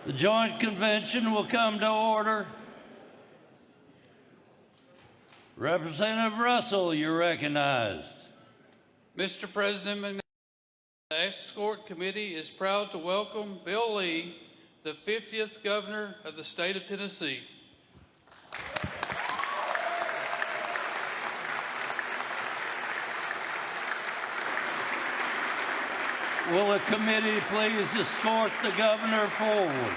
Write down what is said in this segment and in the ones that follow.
The joint convention will come to order. Representative Russell, you're recognized. Mr. President, the Escort Committee is proud to welcome Bill Lee, the 50th Governor of the state of Tennessee. Will the committee please escort the governor forward?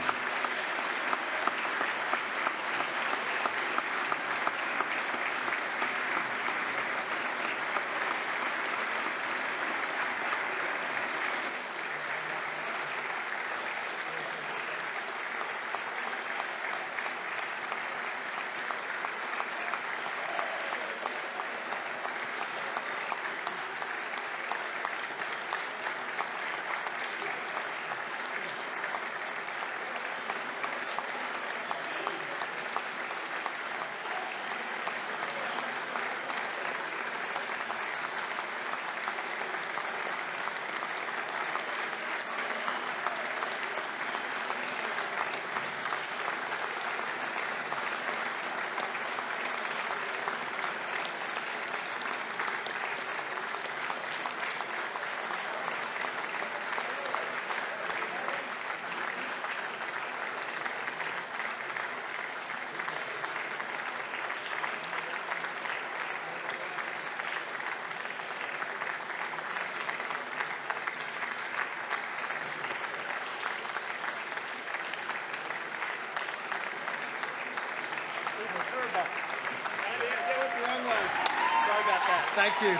Thank you.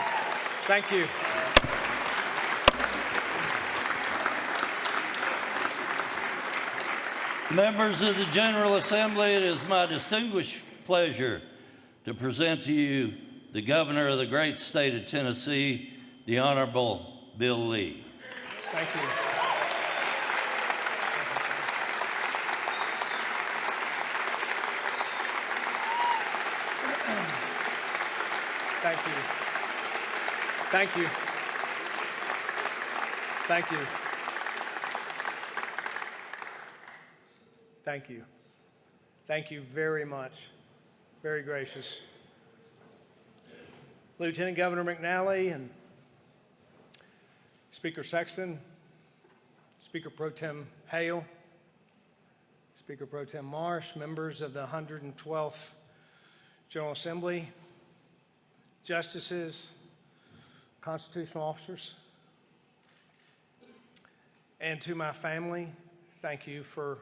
Thank you. Members of the General Assembly, it is my distinguished pleasure to present to you the Governor of the great state of Tennessee, the Honorable Bill Lee. Thank you. Thank you. Thank you. Thank you. Thank you. Thank you very much. Very gracious. Lieutenant Governor McNally and Speaker Sexton, Speaker Pro Tem Hale, Speaker Pro Tem Marsh, members of the 112th General Assembly, justices, constitutional officers, and to my family, thank you for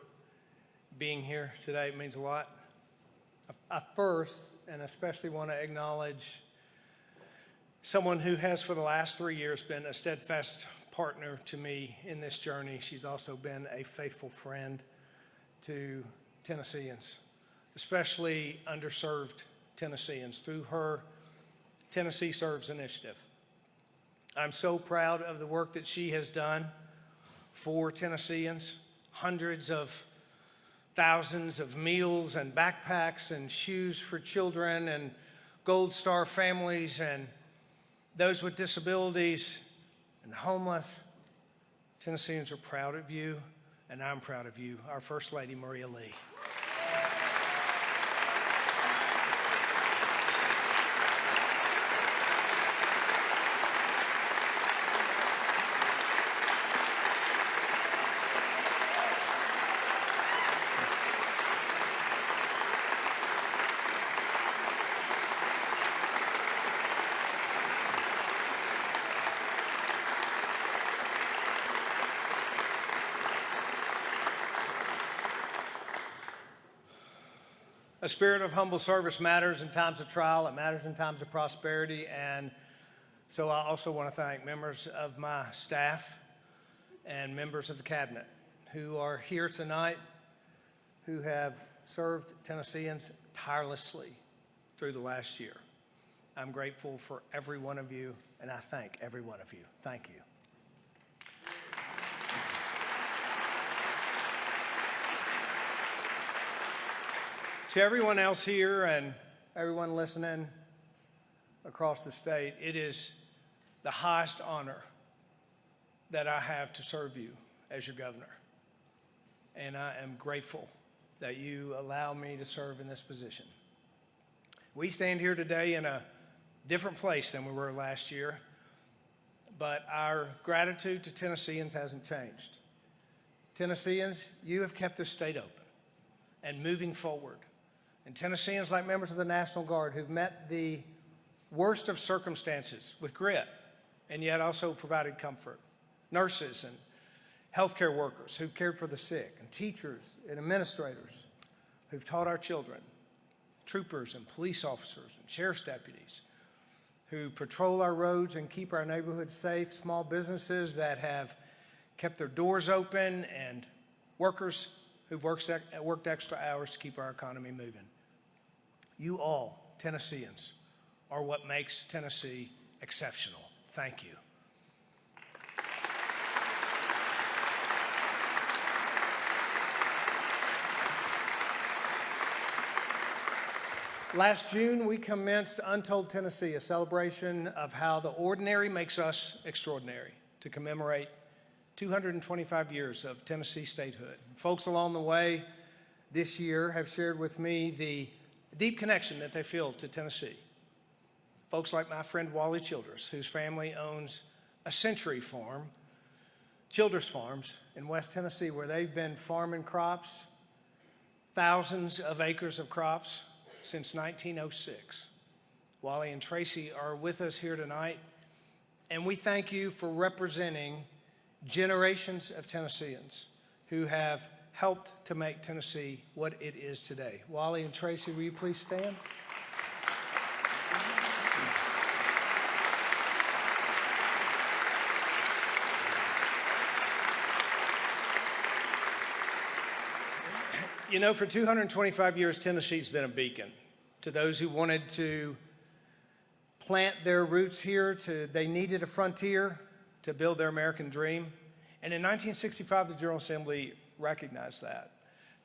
being here today. It means a lot. I first and especially want to acknowledge someone who has for the last 3 years been a steadfast partner to me in this journey. She's also been a faithful friend to Tennesseans, especially underserved Tennesseans, through her Tennessee Serves initiative. I'm so proud of the work that she has done for Tennesseans. Hundreds of thousands of meals and backpacks and shoes for children and Gold Star families and those with disabilities and homeless. Tennesseans are proud of you, and I'm proud of you, our First Lady, Maria Lee. A spirit of humble service matters in times of trial. It matters in times of prosperity. And so I also want to thank members of my staff and members of the cabinet who are here tonight, who have served Tennesseans tirelessly through the last year. I'm grateful for every one of you, and I thank every one of you. Thank you. To everyone else here and everyone listening across the state, it is the highest honor that I have to serve you as your governor. and I am grateful that you allow me to serve in this position. We stand here today in a different place than we were last year, but our gratitude to Tennesseans hasn't changed. Tennesseans, you have kept this state open and moving forward. And Tennesseans, like members of the National Guard, who've met the worst of circumstances with grit and yet also provided comfort. Nurses and healthcare workers who've cared for the sick, and teachers and administrators who've taught our children, troopers and police officers and sheriff's deputies who patrol our roads and keep our neighborhoods safe, small businesses that have kept their doors open, and workers who've worked extra hours to keep our economy moving. You all, Tennesseans, are what makes Tennessee exceptional. Thank you. Last June, we commenced Untold Tennessee, a celebration of how the ordinary makes us extraordinary, to commemorate 225 years of Tennessee statehood. Folks along the way this year have shared with me the deep connection that they feel to Tennessee. Folks like my friend Wally Childress, whose family owns a Century Farm, Childress Farms in West Tennessee, where they've been farming crops, thousands of acres of crops, since 1906. Wally and Tracy are with us here tonight, and we thank you for representing generations of Tennesseans who have helped to make Tennessee what it is today. Wally and Tracy, will you please stand? You know, for 225 years, Tennessee's been a beacon to those who wanted to plant their roots here. They needed a frontier to build their American dream. And in 1965, the General Assembly recognized that.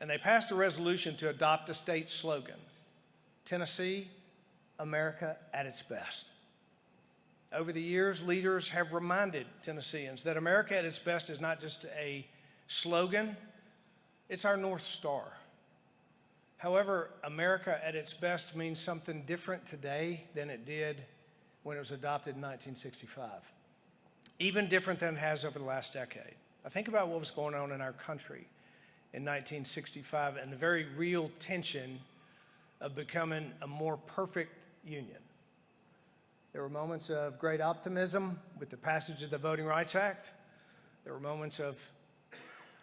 And they passed a resolution to adopt a state slogan, Tennessee, America at its best. Over the years, leaders have reminded Tennesseans that America at its best is not just a slogan, it's our North Star. However, America at its best means something different today than it did when it was adopted in 1965. Even different than it has over the last decade. I think about what was going on in our country in 1965 and the very real tension of becoming a more perfect union. There were moments of great optimism with the passage of the Voting Rights Act. There were moments of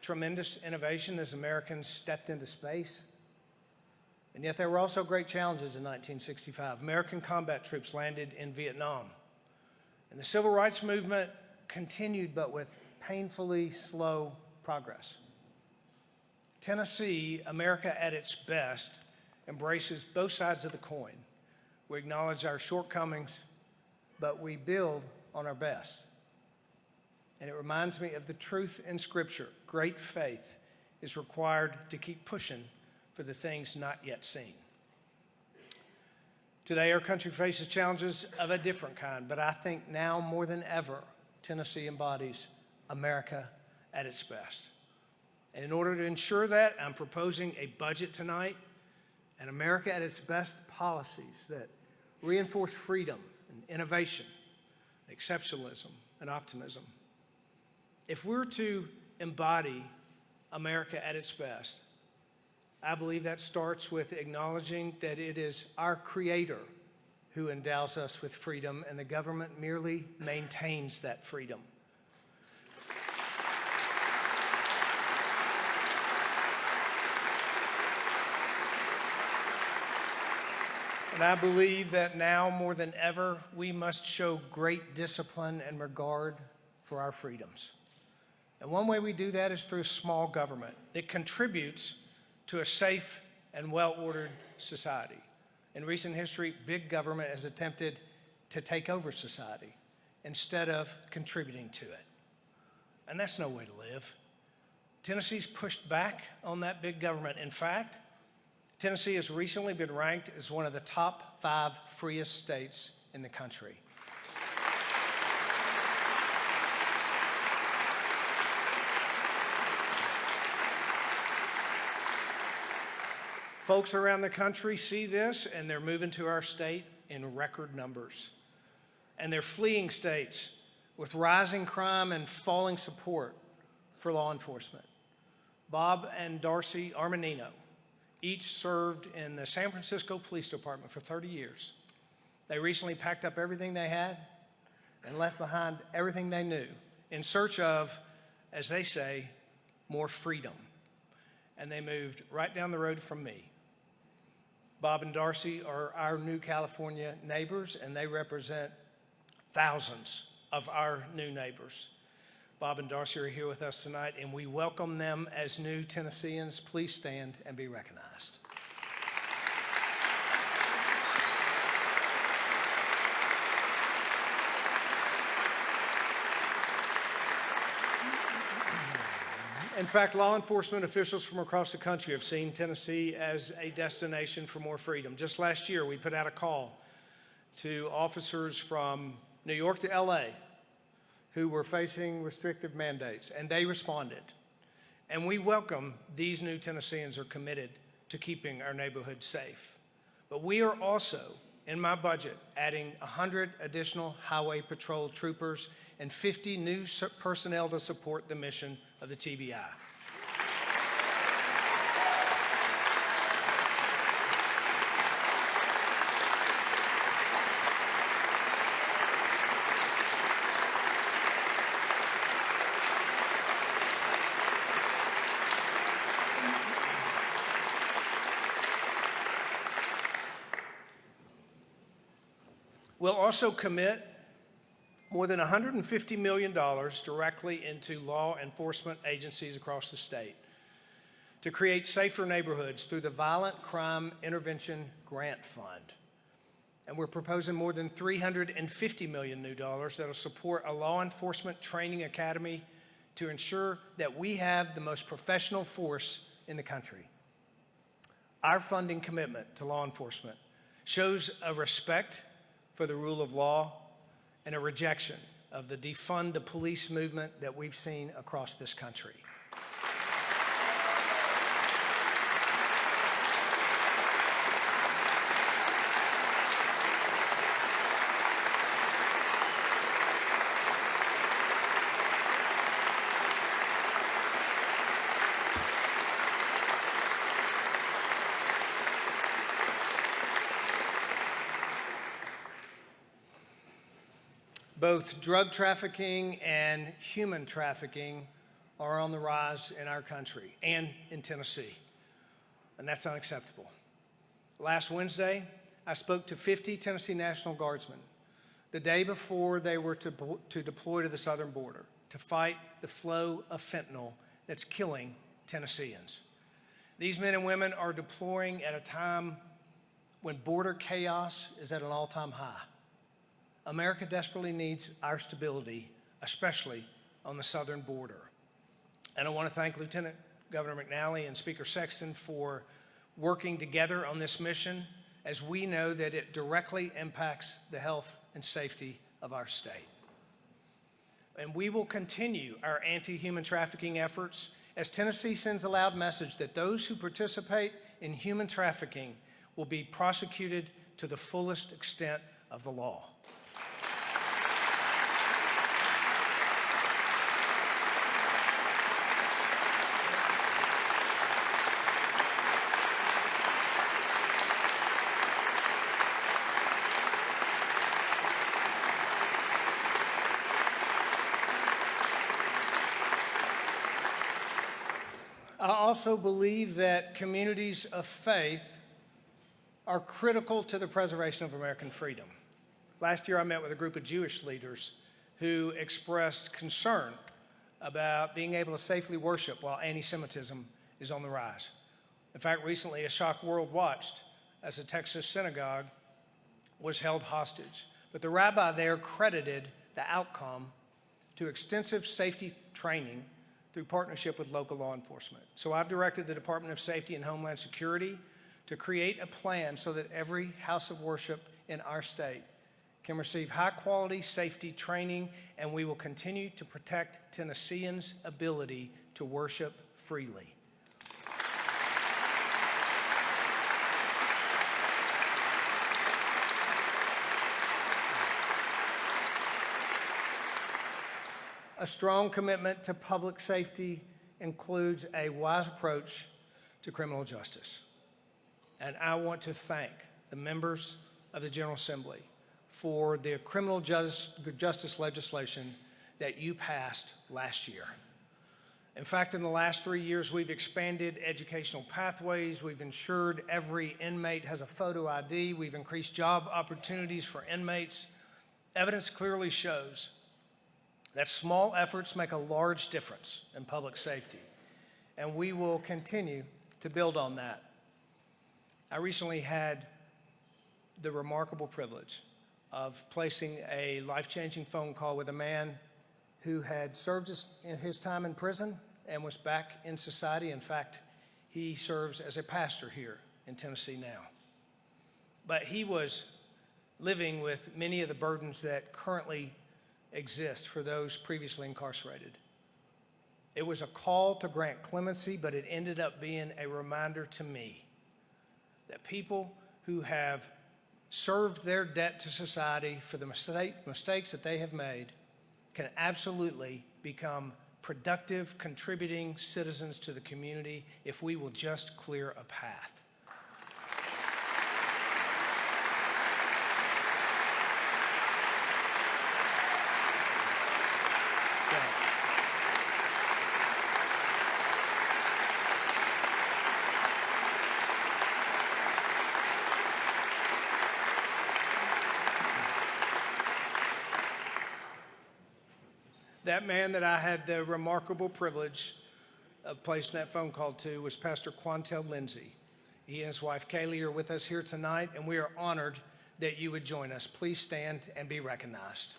tremendous innovation as Americans stepped into space. And yet there were also great challenges in 1965. American combat troops landed in Vietnam. And the civil rights movement continued, but with painfully slow progress. Tennessee, America at its best, embraces both sides of the coin. We acknowledge our shortcomings, but we build on our best. And it reminds me of the truth in Scripture. Great faith is required to keep pushing for the things not yet seen. Today, our country faces challenges of a different kind, but I think now more than ever, Tennessee embodies America at its best. And in order to ensure that, I'm proposing a budget tonight and America at its best policies that reinforce freedom and innovation, exceptionalism and optimism. If we're to embody America at its best, I believe that starts with acknowledging that it is our Creator who endows us with freedom, and the government merely maintains that freedom. And I believe that now more than ever, we must show great discipline and regard for our freedoms. And one way we do that is through small government that contributes to a safe and well-ordered society. In recent history, big government has attempted to take over society instead of contributing to it. And that's no way to live. Tennessee's pushed back on that big government. In fact, Tennessee has recently been ranked as one of the top 5 freest states in the country. Folks around the country see this, and they're moving to our state in record numbers. And they're fleeing states with rising crime and falling support for law enforcement. Bob and Darcy Armanino each served in the San Francisco Police Department for 30 years. They recently packed up everything they had and left behind everything they knew in search of, as they say, more freedom. And they moved right down the road from me. Bob and Darcy are our new California neighbors, and they represent thousands of our new neighbors. Bob and Darcy are here with us tonight, and we welcome them as new Tennesseans. Please stand and be recognized. In fact, law enforcement officials from across the country have seen Tennessee as a destination for more freedom. Just last year, we put out a call to officers from New York to LA who were facing restrictive mandates, and they responded. And we welcome these new Tennesseans are committed to keeping our neighborhoods safe. But we are also, in my budget, adding 100 additional highway patrol troopers and 50 new personnel to support the mission of the TBI. We'll also commit more than $150 million directly into law enforcement agencies across the state to create safer neighborhoods through the Violent Crime Intervention Grant Fund. And we're proposing more than $350 million new dollars that'll support a law enforcement training academy to ensure that we have the most professional force in the country. Our funding commitment to law enforcement shows a respect for the rule of law and a rejection of the defund the police movement that we've seen across this country. Both drug trafficking and human trafficking are on the rise in our country and in Tennessee, and that's unacceptable. Last Wednesday, I spoke to 50 Tennessee National Guardsmen the day before they were to deploy to the southern border to fight the flow of fentanyl that's killing Tennesseans. These men and women are deploying at a time when border chaos is at an all-time high. America desperately needs our stability, especially on the southern border. And I want to thank Lieutenant Governor McNally and Speaker Sexton for working together on this mission, as we know that it directly impacts the health and safety of our state. And we will continue our anti-human trafficking efforts as Tennessee sends a loud message that those who participate in human trafficking will be prosecuted to the fullest extent of the law. I also believe that communities of faith are critical to the preservation of American freedom. Last year, I met with a group of Jewish leaders who expressed concern about being able to safely worship while anti-Semitism is on the rise. In fact, recently, a shock world watched as a Texas synagogue was held hostage. But the rabbi there credited the outcome to extensive safety training through partnership with local law enforcement. So I've directed the Department of Safety and Homeland Security to create a plan so that every house of worship in our state can receive high-quality safety training, and we will continue to protect Tennesseans' ability to worship freely. A strong commitment to public safety includes a wise approach to criminal justice. And I want to thank the members of the General Assembly for the criminal justice legislation that you passed last year. In fact, in the last 3 years, we've expanded educational pathways. We've ensured every inmate has a photo ID. We've increased job opportunities for inmates. Evidence clearly shows that small efforts make a large difference in public safety, and we will continue to build on that. I recently had the remarkable privilege of placing a life-changing phone call with a man who had served his time in prison and was back in society. In fact, he serves as a pastor here in Tennessee now. But he was living with many of the burdens that currently exist for those previously incarcerated. It was a call to grant clemency, but it ended up being a reminder to me that people who have served their debt to society for the mistakes that they have made can absolutely become productive, contributing citizens to the community if we will just clear a path. That man that I had the remarkable privilege of placing that phone call to was Pastor Quantel Lindsay. He and his wife Kaylee are with us here tonight, and we are honored that you would join us. Please stand and be recognized.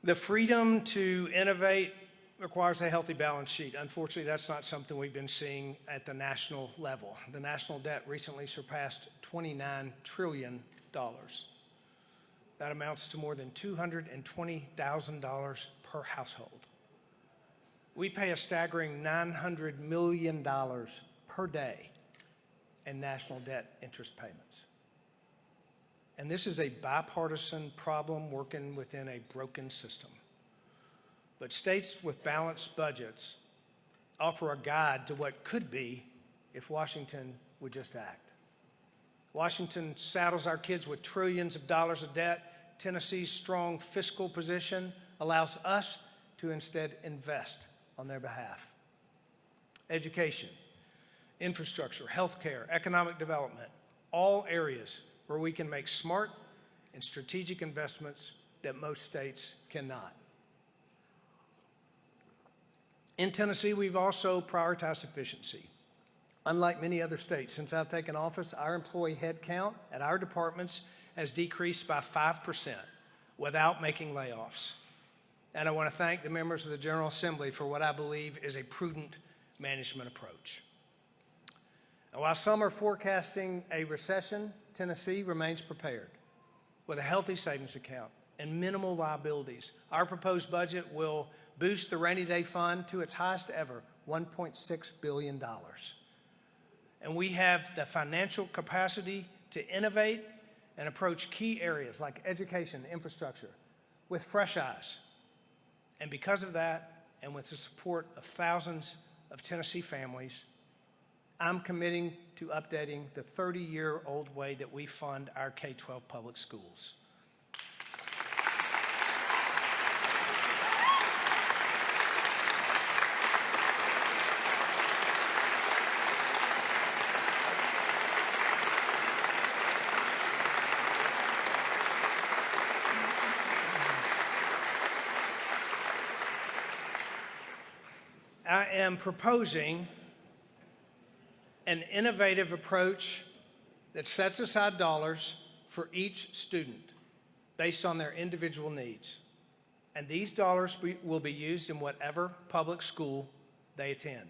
The freedom to innovate requires a healthy balance sheet. Unfortunately, that's not something we've been seeing at the national level. The national debt recently surpassed $29 trillion. That amounts to more than $220,000 per household. We pay a staggering $900 million per day in national debt interest payments. And this is a bipartisan problem working within a broken system. But states with balanced budgets offer a guide to what could be if Washington would just act. Washington saddles our kids with trillions of dollars of debt. Tennessee's strong fiscal position allows us to instead invest on their behalf. Education, infrastructure, healthcare, economic development, all areas where we can make smart and strategic investments that most states cannot. In Tennessee, we've also prioritized efficiency. Unlike many other states, since I've taken office, our employee headcount at our departments has decreased by 5% without making layoffs. And I want to thank the members of the General Assembly for what I believe is a prudent management approach. And while some are forecasting a recession, Tennessee remains prepared with a healthy savings account and minimal liabilities. Our proposed budget will boost the rainy day fund to its highest ever, $1.6 billion. And we have the financial capacity to innovate and approach key areas like education, infrastructure, with fresh eyes. And because of that, and with the support of thousands of Tennessee families, I'm committing to updating the 30-year-old way that we fund our K-12 public schools. I am proposing an innovative approach that sets aside dollars for each student based on their individual needs. And these dollars will be used in whatever public school they attend.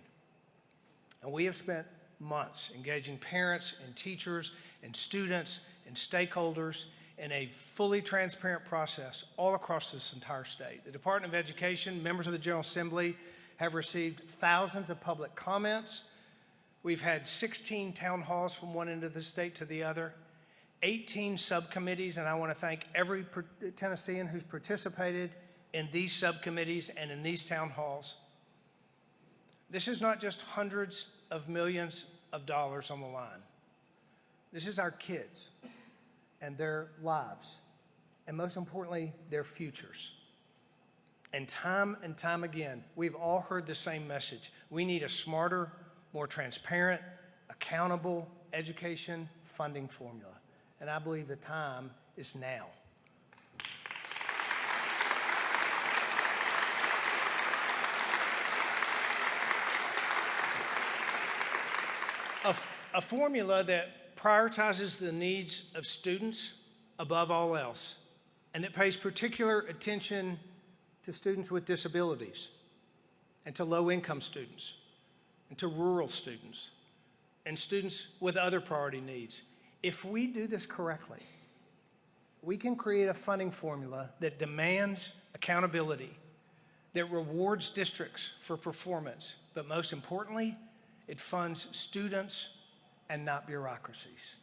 And we have spent months engaging parents and teachers and students and stakeholders in a fully transparent process all across this entire state. The Department of Education, members of the General Assembly, have received thousands of public comments. We've had 16 town halls from one end of the state to the other, 18 subcommittees, and I want to thank every Tennessean who's participated in these subcommittees and in these town halls. This is not just hundreds of millions of dollars on the line. This is our kids and their lives, and most importantly, their futures. And time again, we've all heard the same message. We need a smarter, more transparent, accountable education funding formula. And I believe the time is now. A formula that prioritizes the needs of students above all else, and that pays particular attention to students with disabilities, and to low-income students, and to rural students, and students with other priority needs. If we do this correctly, we can create a funding formula that demands accountability, that rewards districts for performance, but most importantly, it funds students and not bureaucracies.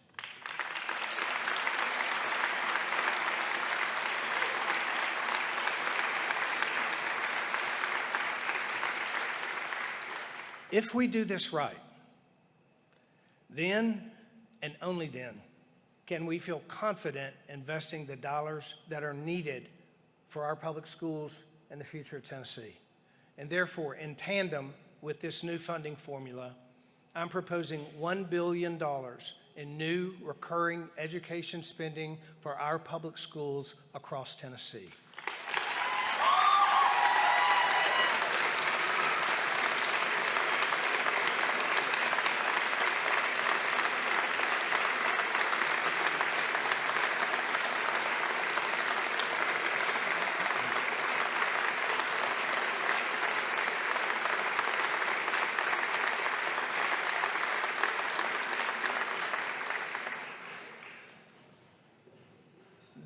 If we do this right, then and only then can we feel confident investing the dollars that are needed for our public schools and the future of Tennessee. And therefore, in tandem with this new funding formula, I'm proposing $1 billion in new recurring education spending for our public schools across Tennessee.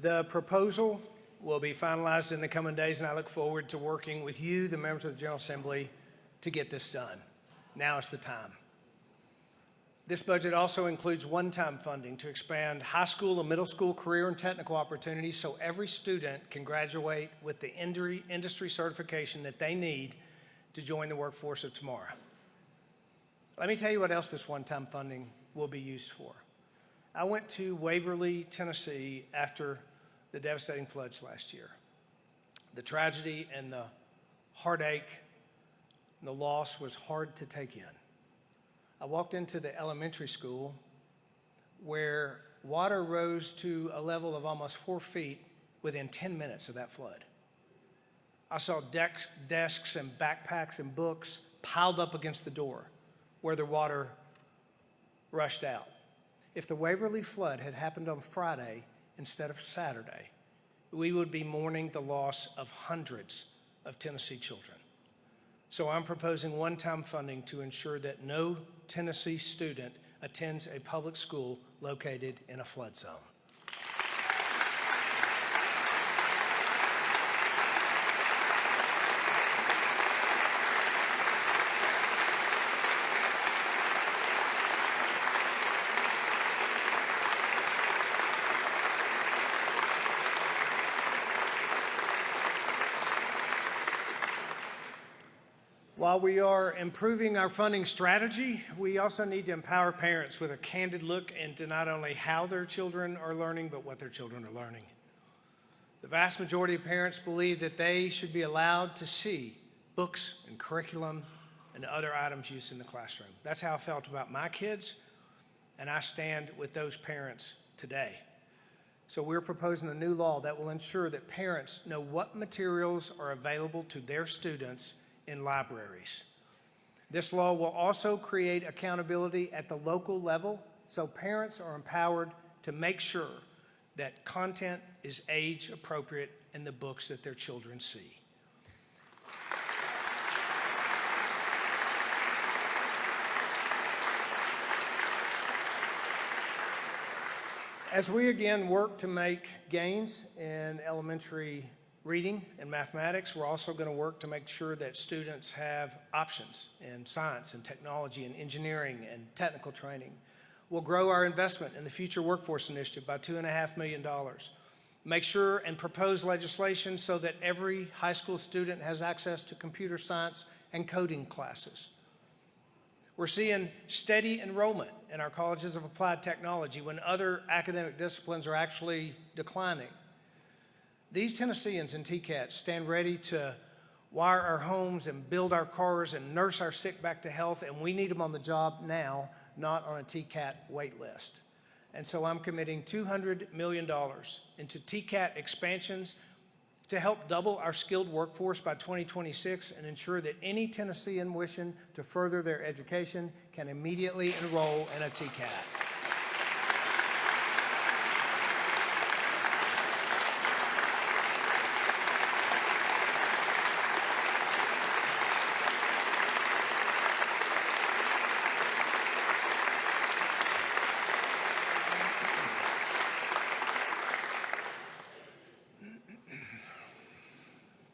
The proposal will be finalized in the coming days, and I look forward to working with you, the members of the General Assembly, to get this done. Now is the time. This budget also includes one-time funding to expand high school and middle school career and technical opportunities so every student can graduate with the industry certification that they need to join the workforce of tomorrow. Let me tell you what else this one-time funding will be used for. I went to Waverly, Tennessee after the devastating floods last year. The tragedy and the heartache and the loss was hard to take in. I walked into the elementary school where water rose to a level of almost 4 feet within 10 minutes of that flood. I saw desks and backpacks and books piled up against the door where the water rushed out. If the Waverly flood had happened on Friday instead of Saturday, we would be mourning the loss of hundreds of Tennessee children. So I'm proposing one-time funding to ensure that no Tennessee student attends a public school located in a flood zone. While we are improving our funding strategy, we also need to empower parents with a candid look into not only how their children are learning, but what their children are learning. The vast majority of parents believe that they should be allowed to see books and curriculum and other items used in the classroom. That's how I felt about my kids, and I stand with those parents today. So we're proposing a new law that will ensure that parents know what materials are available to their students in libraries. This law will also create accountability at the local level, so parents are empowered to make sure that content is age appropriate in the books that their children see. As we again work to make gains in elementary reading and mathematics. We're also going to work to make sure that students have options in science and technology and engineering and technical training. We'll grow our investment in the Future Workforce Initiative by $2.5 million. Make sure and propose legislation so that every high school student has access to computer science and coding classes. We're seeing steady enrollment in our colleges of applied technology when other academic disciplines are actually declining. These Tennesseans in TCAT stand ready to wire our homes and build our cars and nurse our sick back to health, and we need them on the job now, not on a TCAT wait list. And so I'm committing $200 million into TCAT expansions to help double our skilled workforce by 2026 and ensure that any Tennessean wishing to further their education can immediately enroll in a TCAT.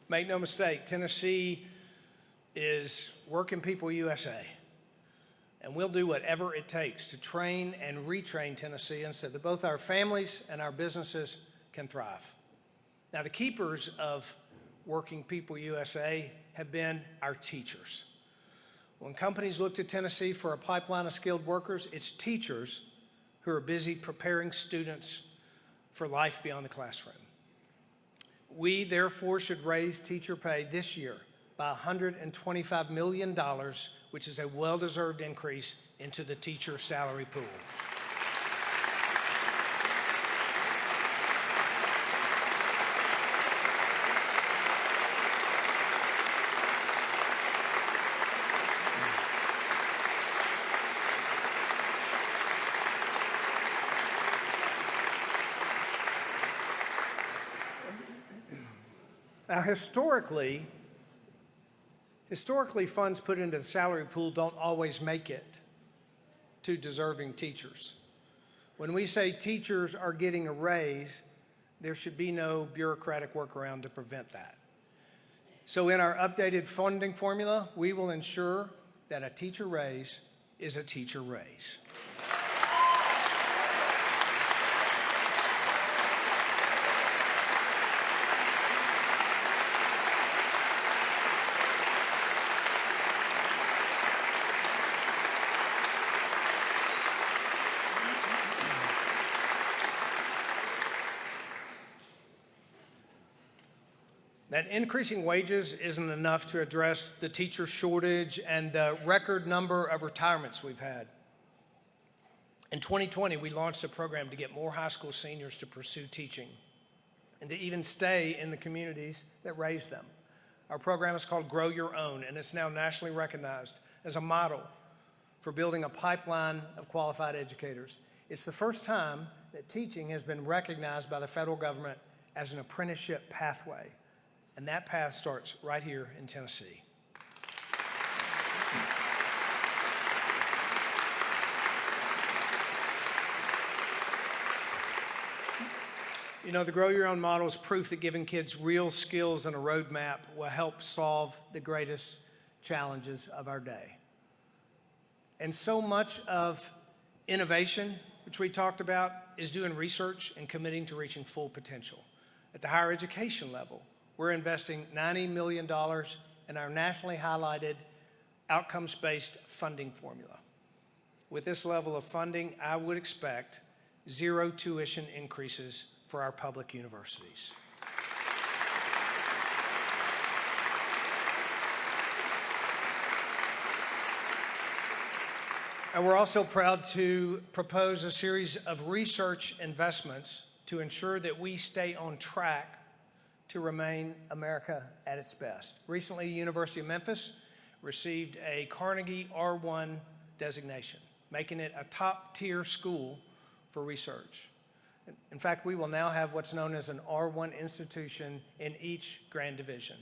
Make no mistake, Tennessee is Working People USA, and we'll do whatever it takes to train and retrain Tennesseans so that both our families and our businesses can thrive. Now, the keepers of Working People USA have been our teachers. When companies look to Tennessee for a pipeline of skilled workers, it's teachers who are busy preparing students for life beyond the classroom. We, therefore, should raise teacher pay this year by $125 million, which is a well-deserved increase into the teacher salary pool. Now, historically, funds put into the salary pool don't always make it to deserving teachers. When we say teachers are getting a raise, there should be no bureaucratic workaround to prevent that. So in our updated funding formula, we will ensure that a teacher raise is a teacher raise. That increasing wages isn't enough to address the teacher shortage and the record number of retirements we've had. In 2020, we launched a program to get more high school seniors to pursue teaching and to even stay in the communities that raised them. Our program is called Grow Your Own, and it's now nationally recognized as a model for building a pipeline of qualified educators. It's the first time that teaching has been recognized by the federal government as an apprenticeship pathway. And that path starts right here in Tennessee. You know, the Grow Your Own model is proof that giving kids real skills and a roadmap will help solve the greatest challenges of our day. And so much of innovation, which we talked about, is doing research and committing to reaching full potential. At the higher education level, we're investing $90 million in our nationally highlighted outcomes-based funding formula. With this level of funding, I would expect zero tuition increases for our public universities. And we're also proud to propose a series of research investments to ensure that we stay on track to remain America at its best. Recently, University of Memphis received a Carnegie R1 designation, making it a top-tier school for research. In fact, we will now have what's known as an R1 institution in each Grand Division.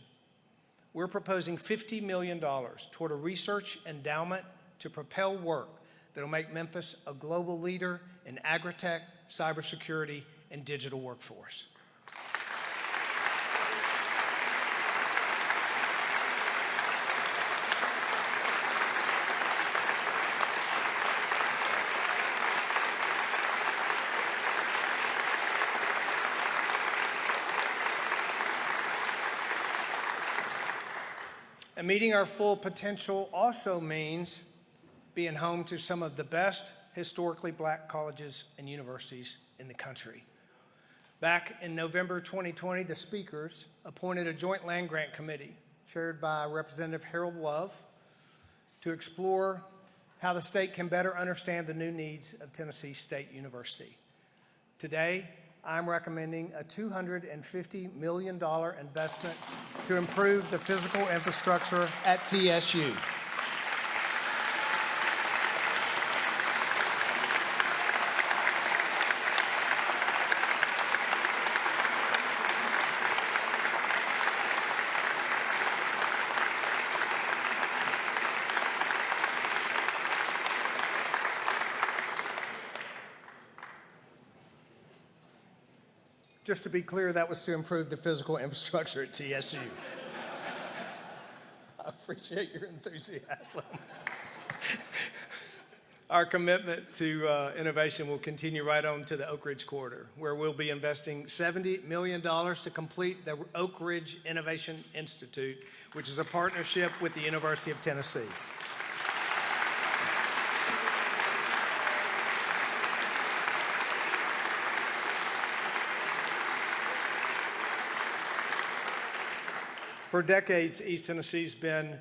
We're proposing $50 million toward a research endowment to propel work that will make Memphis a global leader in agritech, cybersecurity, and digital workforce. And meeting our full potential also means being home to some of the best historically black colleges and universities in the country. Back in November 2020, the speakers appointed a joint land grant committee chaired by Representative Harold Love to explore how the state can better understand the new needs of Tennessee State University. Today, I'm recommending a $250 million investment to improve the physical infrastructure at TSU. Just to be clear, that was to improve the physical infrastructure at TSU. I appreciate your enthusiasm. Our commitment to innovation will continue right on to the Oak Ridge Corridor, where we'll be investing $70 million to complete the Oak Ridge Innovation Institute, which is a partnership with the University of Tennessee. For decades, East Tennessee's been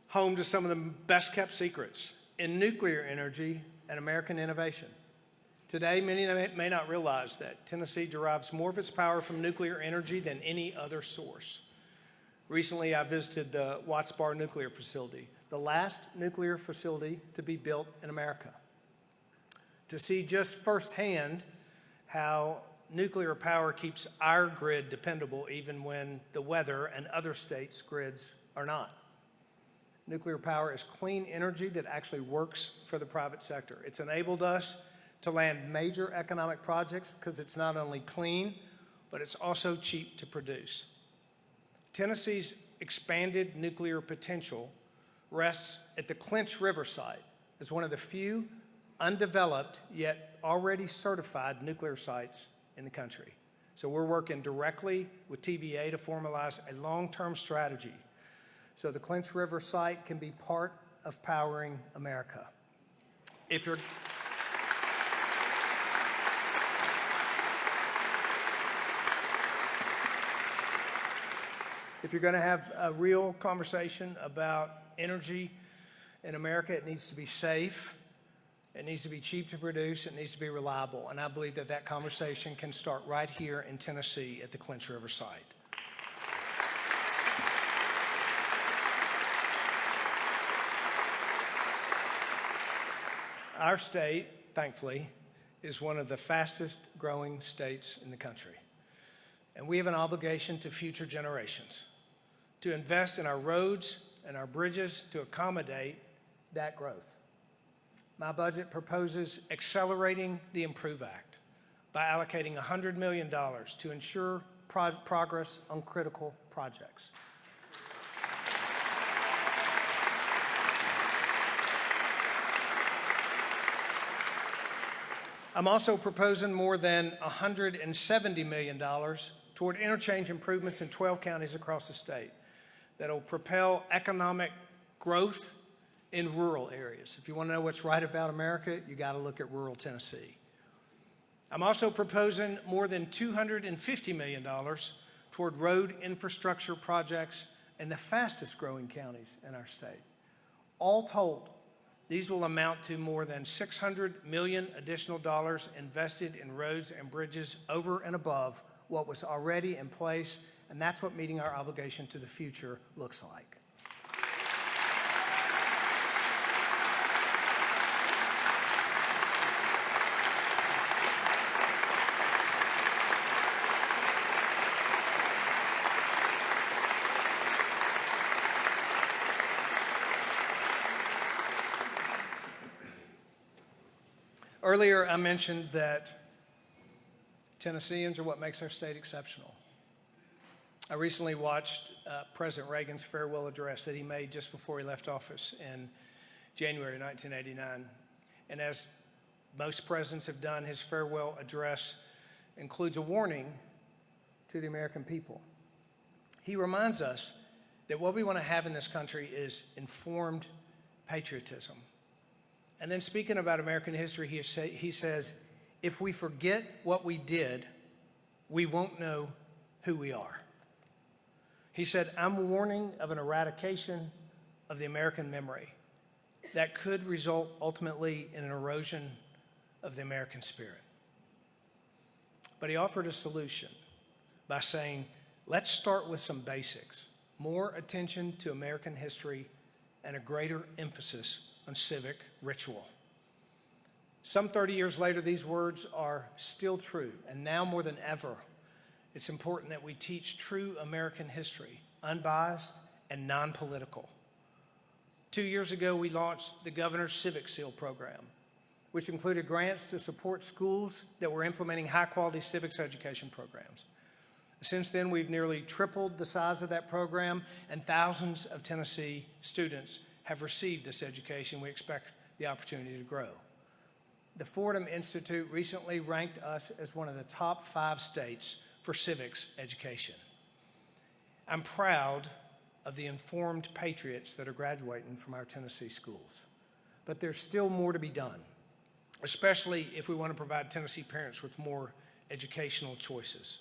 home to some of the best kept secrets in nuclear energy and American innovation. Today, many may not realize that Tennessee derives more of its power from nuclear energy than any other source. Recently, I visited the Watts Bar nuclear facility, the last nuclear facility to be built in America, to see just firsthand how nuclear power keeps our grid dependable even when the weather and other states' grids are not. Nuclear power is clean energy that actually works for the private sector. It's enabled us to land major economic projects because it's not only clean, but it's also cheap to produce. Tennessee's expanded nuclear potential rests at the Clinch River site as one of the few undeveloped yet already certified nuclear sites in the country. So we're working directly with TVA to formalize a long-term strategy so the Clinch River site can be part of powering America. If you're going to have a real conversation about energy in America, it needs to be safe. It needs to be cheap to produce. It needs to be reliable. And I believe that that conversation can start right here in Tennessee at the Clinch River site. Our state, thankfully, is one of the fastest growing states in the country. And we have an obligation to future generations to invest in our roads and our bridges to accommodate that growth. My budget proposes accelerating the IMPROVE Act by allocating $100 million to ensure progress on critical projects. I'm also proposing more than $170 million toward interchange improvements in 12 counties across the state that'll propel economic growth in rural areas. If you want to know what's right about America, you got to look at rural Tennessee. I'm also proposing more than $250 million toward road infrastructure projects in the fastest growing counties in our state. All told, these will amount to more than $600 million additional dollars invested in roads and bridges over and above what was already in place, and that's what meeting our obligation to the future looks like. Earlier, I mentioned that Tennesseans are what makes our state exceptional. I recently watched President Reagan's farewell address that he made just before he left office in January 1989. And as most presidents have done, his farewell address includes a warning to the American people. He reminds us that what we want to have in this country is informed patriotism. And then speaking about American history, he says, if we forget what we did, we won't know who we are. He said, I'm warning of an eradication of the American memory that could result ultimately in an erosion of the American spirit. But he offered a solution by saying, let's start with some basics, more attention to American history and a greater emphasis on civic ritual. Some 30 years later, these words are still true, and now more than ever, it's important that we teach true American history, unbiased and non-political. 2 years ago, we launched the Governor's Civic Seal program, which included grants to support schools that were implementing high-quality civics education programs. Since then, we've nearly tripled the size of that program, and thousands of Tennessee students have received this education. We expect the opportunity to grow. The Fordham Institute recently ranked us as one of the top 5 states for civics education. I'm proud of the informed patriots that are graduating from our Tennessee schools, but there's still more to be done, especially if we want to provide Tennessee parents with more educational choices.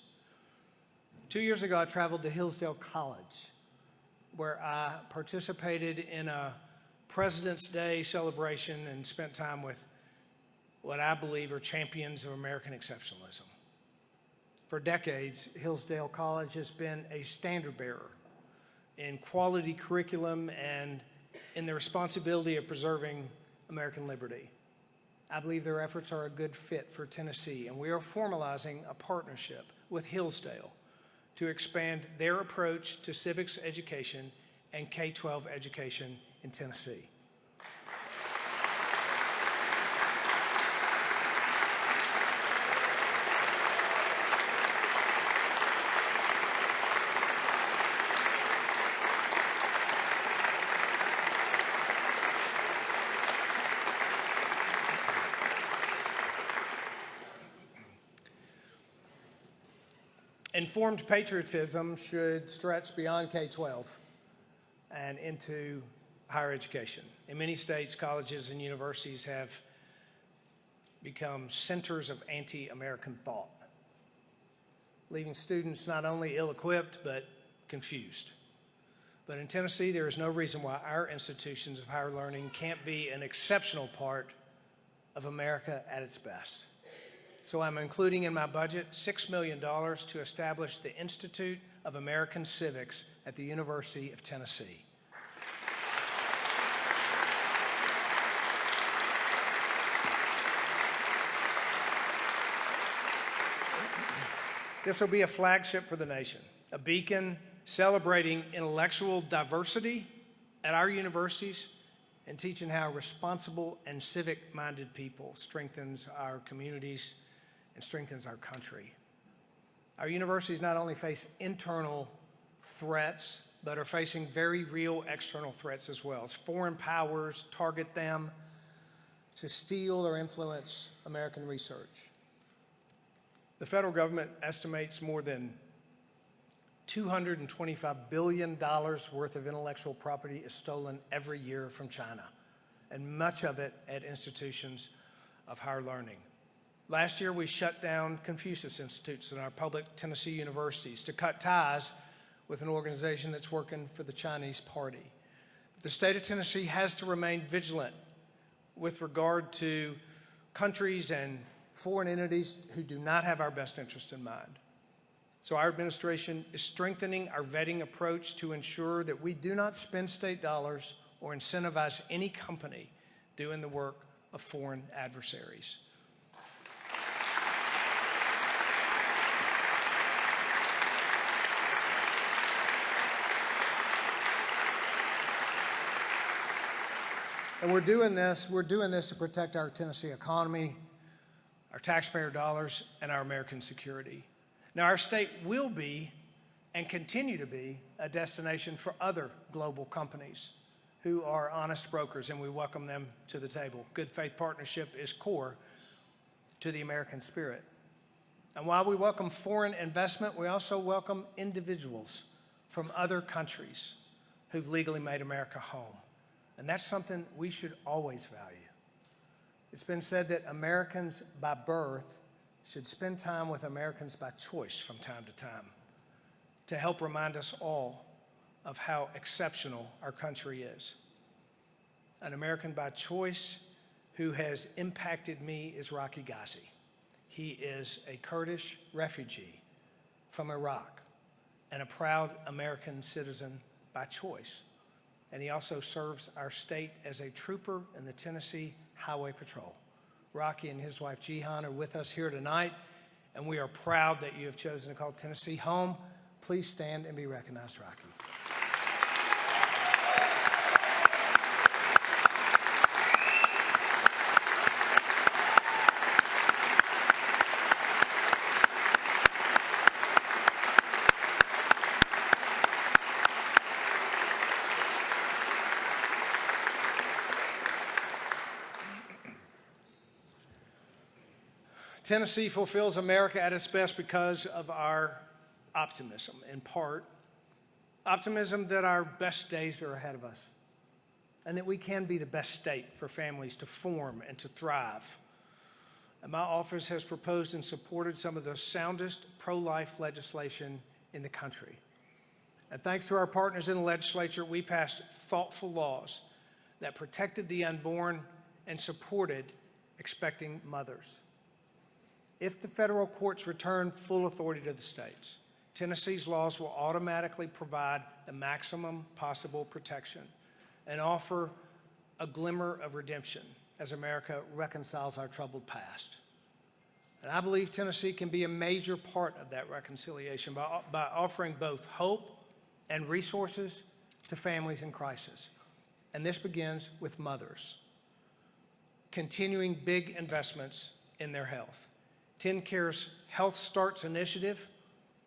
2 years ago, I traveled to Hillsdale College, where I participated in a President's Day celebration and spent time with what I believe are champions of American exceptionalism. For decades, Hillsdale College has been a standard bearer in quality curriculum and in the responsibility of preserving American liberty. I believe their efforts are a good fit for Tennessee, and we are formalizing a partnership with Hillsdale to expand their approach to civics education and K-12 education in Tennessee. Informed patriotism should stretch beyond K-12 and into higher education. In many states, colleges and universities have become centers of anti-American thought, leaving students not only ill-equipped but confused. But in Tennessee, there is no reason why our institutions of higher learning can't be an exceptional part of America at its best. So I'm including in my budget $6 million to establish the Institute of American Civics at the University of Tennessee. This will be a flagship for the nation, a beacon celebrating intellectual diversity at our universities and teaching how responsible and civic-minded people strengthens our communities and strengthens our country. Our universities not only face internal threats, but are facing very real external threats as well, as foreign powers target them to steal or influence American research. The federal government estimates more than $225 billion worth of intellectual property is stolen every year from China, and much of it at institutions of higher learning. Last year, we shut down Confucius Institutes in our public Tennessee universities to cut ties with an organization that's working for the Chinese party. The state of Tennessee has to remain vigilant with regard to countries and foreign entities who do not have our best interest in mind. So our administration is strengthening our vetting approach to ensure that we do not spend state dollars or incentivize any company doing the work of foreign adversaries. And we're doing this to protect our Tennessee economy, our taxpayer dollars, and our American security. Now, our state will be and continue to be a destination for other global companies who are honest brokers, and we welcome them to the table. Good faith partnership is core to the American spirit. And while we welcome foreign investment, we also welcome individuals from other countries who've legally made America home. And that's something we should always value. It's been said that Americans by birth should spend time with Americans by choice from time to time to help remind us all of how exceptional our country is. An American by choice who has impacted me is Rocky Ghazi. He is a Kurdish refugee from Iraq and a proud American citizen by choice. And he also serves our state as a trooper in the Tennessee Highway Patrol. Rocky and his wife Jihan are with us here tonight, and we are proud that you have chosen to call Tennessee home. Please stand and be recognized, Rocky. Tennessee fulfills America at its best because of our optimism, in part. Optimism that our best days are ahead of us and that we can be the best state for families to form and to thrive. And my office has proposed and supported some of the soundest pro-life legislation in the country. And thanks to our partners in the legislature, we passed thoughtful laws that protected the unborn and supported expecting mothers. If the federal courts return full authority to the states, Tennessee's laws will automatically provide the maximum possible protection and offer a glimmer of redemption as America reconciles our troubled past. And I believe Tennessee can be a major part of that reconciliation by offering both hope and resources to families in crisis. And this begins with mothers, continuing big investments in their health. TennCare's Health Starts initiative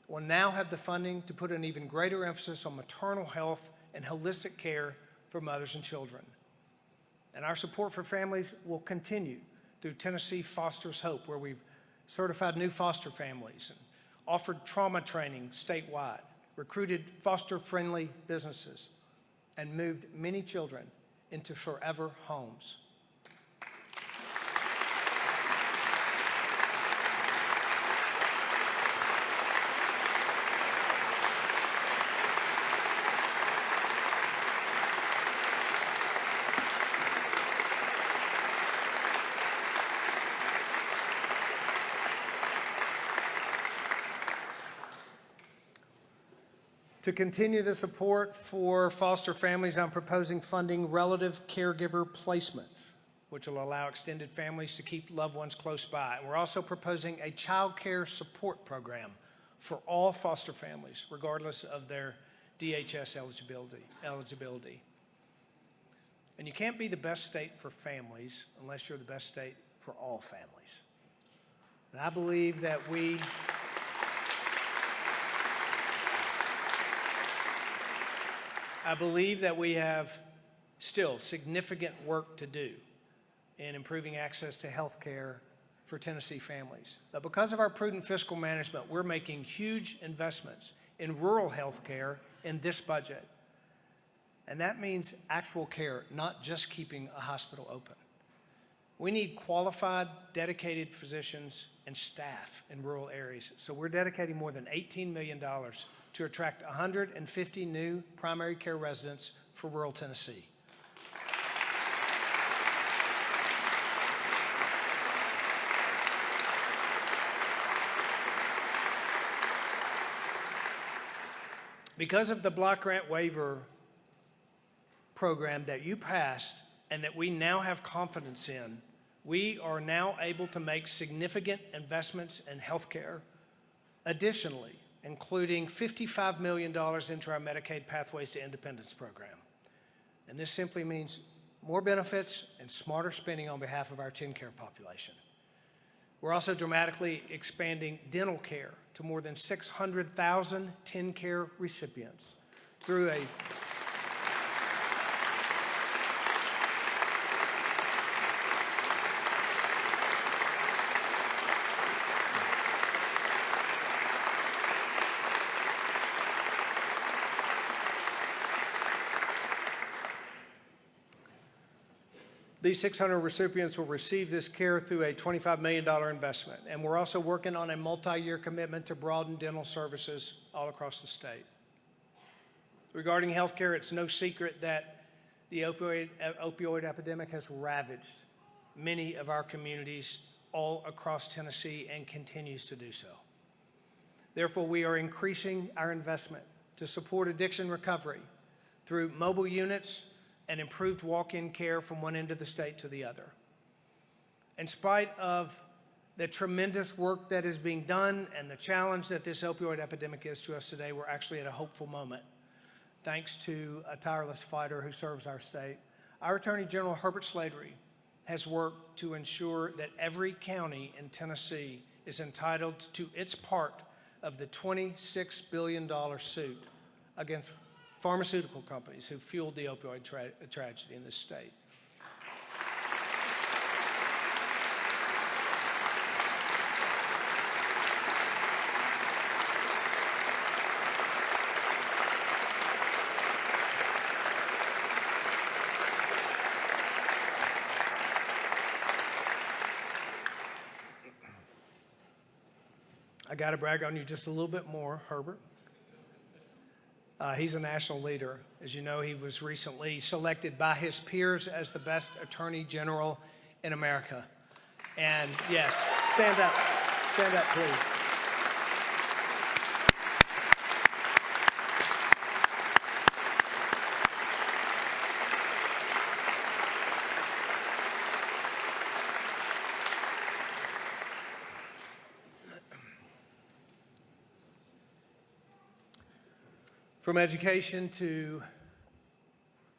will now have the funding to put an even greater emphasis on maternal health and holistic care for mothers and children. And our support for families will continue through Tennessee Fosters Hope, where we've certified new foster families and offered trauma training statewide, recruited foster-friendly businesses, and moved many children into forever homes. To continue the support for foster families, I'm proposing funding relative caregiver placements, which will allow extended families to keep loved ones close by. And we're also proposing a child care support program for all foster families, regardless of their DHS eligibility. And you can't be the best state for families unless you're the best state for all families. And I believe that we have still significant work to do in improving access to health care for Tennessee families. But because of our prudent fiscal management, we're making huge investments in rural health care in this budget. And that means actual care, not just keeping a hospital open. We need qualified, dedicated physicians and staff in rural areas. So we're dedicating more than $18 million to attract 150 new primary care residents for rural Tennessee. Because of the block grant waiver program that you passed and that we now have confidence in, we are now able to make significant investments in healthcare. Additionally, including $55 million into our Medicaid Pathways to Independence program. And this simply means more benefits and smarter spending on behalf of our TennCare population. We're also dramatically expanding dental care to more than 600,000 TennCare recipients through a These 600 recipients will receive this care through a $25 million investment. And we're also working on a multi-year commitment to broaden dental services all across the state. Regarding health care, it's no secret that the opioid epidemic has ravaged many of our communities all across Tennessee and continues to do so. Therefore, we are increasing our investment to support addiction recovery through mobile units and improved walk-in care from one end of the state to the other. In spite of the tremendous work that is being done and the challenge that this opioid epidemic is to us today, we're actually at a hopeful moment, thanks to a tireless fighter who serves our state. Our Attorney General, Herbert Slatery, has worked to ensure that every county in Tennessee is entitled to its part of the $26 billion suit against pharmaceutical companies who fueled the opioid tragedy in this state. I got to brag on you just a little bit more, Herbert. He's a national leader. As you know, he was recently selected by his peers as the best attorney general in America. And yes, stand up, please. From education to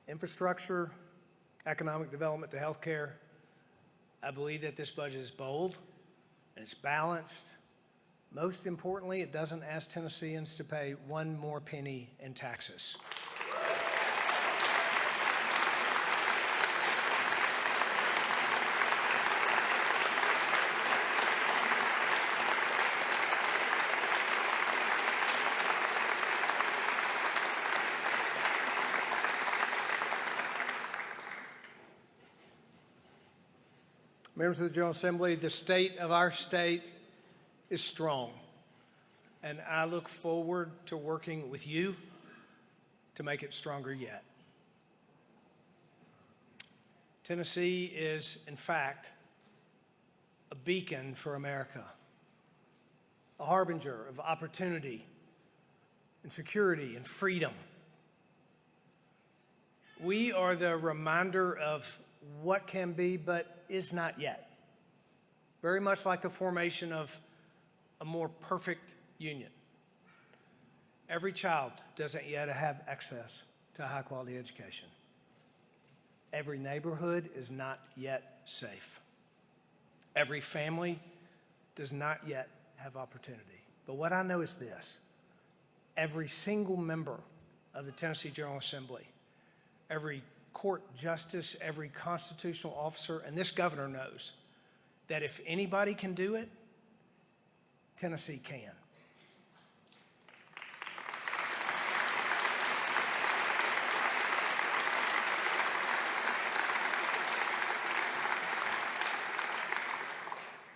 infrastructure, economic development to healthcare, I believe that this budget is bold and it's balanced. Most importantly, it doesn't ask Tennesseans to pay one more penny in taxes. Members of the General Assembly, the state of our state is strong, and I look forward to working with you to make it stronger yet. Tennessee is, in fact, a beacon for America, a harbinger of opportunity and security and freedom. We are the reminder of what can be but is not yet. Very much like the formation of a more perfect union. Every child doesn't yet have access to a high-quality education. Every neighborhood is not yet safe. Every family does not yet have opportunity. But what I know is this: every single member of the Tennessee General Assembly, every court justice, every constitutional officer, and this governor knows that if anybody can do it, Tennessee can.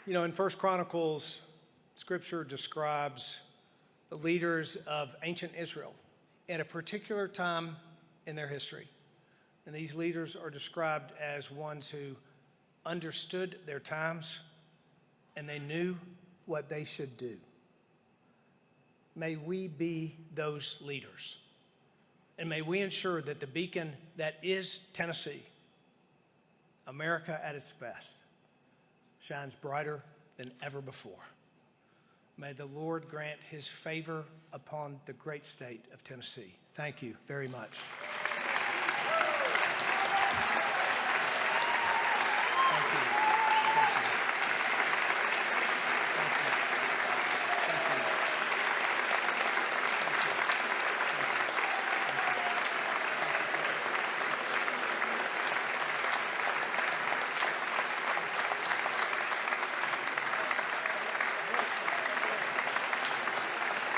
You know, in 1 Chronicles, Scripture describes the leaders of ancient Israel at a particular time in their history. And these leaders are described as ones who understood their times and they knew what they should do. May we be those leaders. And may we ensure that the beacon that is Tennessee, America at its best, shines brighter than ever before. May the Lord grant his favor upon the great state of Tennessee. Thank you very much.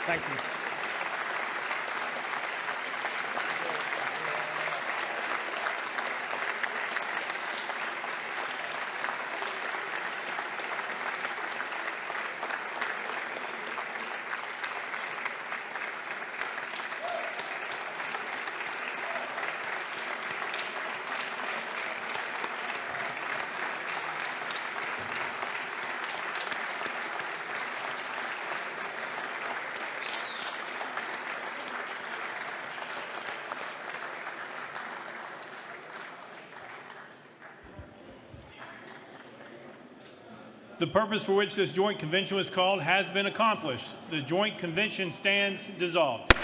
Thank you. The purpose for which this joint convention was called has been accomplished. The joint convention stands dissolved.